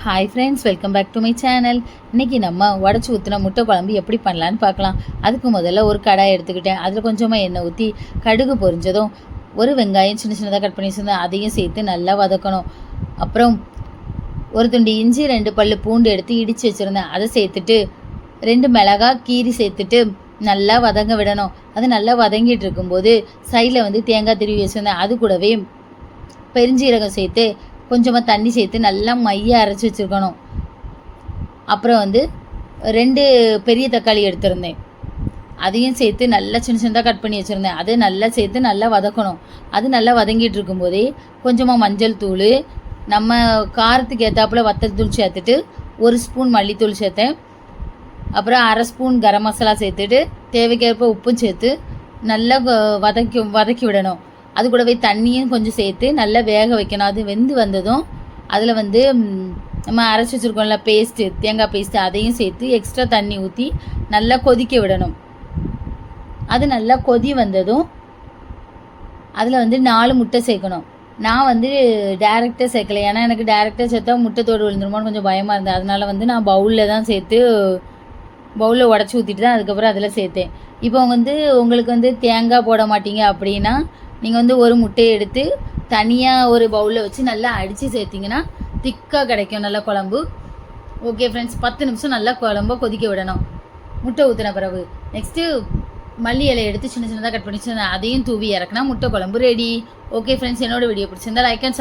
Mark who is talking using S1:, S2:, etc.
S1: Hi friends, welcome back to my channel. இன்றைக்கி நம்ம உடச்சி ஊற்றின முட்டை குழம்பு எப்படி பண்ணலான்னு பார்க்கலாம். அதுக்கு முதல்ல ஒரு கடாய் எடுத்துக்கிட்டேன். அதில் கொஞ்சமாக எண்ணெய் ஊற்றி கடுகு பொரிஞ்சதும் ஒரு வெங்காயம் சின்ன சின்னதாக கட் பண்ணி வச்சுருந்தேன், அதையும் சேர்த்து நல்லா வதக்கணும். அப்புறம் ஒரு துண்டு இஞ்சி 2 பல் பூண்டு எடுத்து இடித்து வச்சுருந்தேன், அதை சேர்த்துட்டு 2 மிளகாய் கீரி சேர்த்துட்டு நல்லா வதங்க விடணும். அது நல்லா வதங்கிட்டு இருக்கும்போது சைடில் தேங்காய் திருவி வச்சுருந்தேன், அது கூடவே பெருஞ்சீரகம் சேர்த்து கொஞ்சமாக தண்ணி சேர்த்து நல்லா மைய அரைச்சி வச்சுருக்கணும். அப்புறம் 2 பெரிய தக்காளி எடுத்திருந்தேன், அதையும் சேர்த்து நல்லா சின்ன சின்னதாக கட் பண்ணி வச்சுருந்தேன், அதை நல்லா சேர்த்து நல்லா வதக்கணும். அது நல்லா வதங்கிட்டு இருக்கும்போதே கொஞ்சமாக மஞ்சள் தூள், நம்ம காரத்துக்கு ஏற்றாப்புல வத்தல் தூள் சேர்த்துட்டு 1 ஸ்பூன் மல்லித்தூள் சேர்த்தேன். அப்புறம் 1/2 ஸ்பூன் கரம் மசாலா சேர்த்துட்டு தேவைக்கேற்ப உப்பும் சேர்த்து நல்லா வதக்கி விடணும். அது கூடவே தண்ணியும் கொஞ்சம் சேர்த்து நல்லா வேக வைக்கணும். அது வெந்து வந்ததும் அதில் நம்ம அரைச்சி வச்சுருக்கோம்ல பேஸ்ட்டு, தேங்காய் பேஸ்ட்டு, அதையும் சேர்த்து எக்ஸ்ட்ரா தண்ணி ஊற்றி நல்லா கொதிக்க விடணும். அது நல்லா கொதி வந்ததும் அதில் 4 முட்டை சேர்க்கணும். நான் டேரெக்டாக சேர்க்கலை, ஏன்னா எனக்கு டேரெக்டாக சேர்த்தா முட்டை தோடு விழுந்துருமோன்னு கொஞ்சம் பயமாக இருந்தது. அதனால நான் பவுலில் தான் சேர்த்து பவுலில் உடச்சி ஊற்றிட்டு தான் அதுக்கப்புறம் அதில் சேர்த்தேன். இப்போ உங்களுக்கு தேங்காய் போட மாட்டீங்க அப்படின்னா நீங்கள் ஒரு முட்டையை எடுத்து தனியாக ஒரு பவுலில் வச்சு நல்லா அடித்து சேர்த்திங்கன்னா திக்காக கிடைக்கும் நல்லா குழம்பு. ஓகே ஃப்ரெண்ட்ஸ், 10 நிமிஷம் நல்லா குழம்ப கொதிக்க விடணும். முட்டை ஊற்றின பிறகு நெக்ஸ்ட்டு மல்லி இலை எடுத்து சின்ன சின்னதாக கட் பண்ணி அதையும் தூவி இறக்குனா முட்டை குழம்பு ரெடி. ஓகே ஃப்ரெண்ட்ஸ், என்னோட வீடியோ பிடிச்சிருந்தா லைக் அண்ட்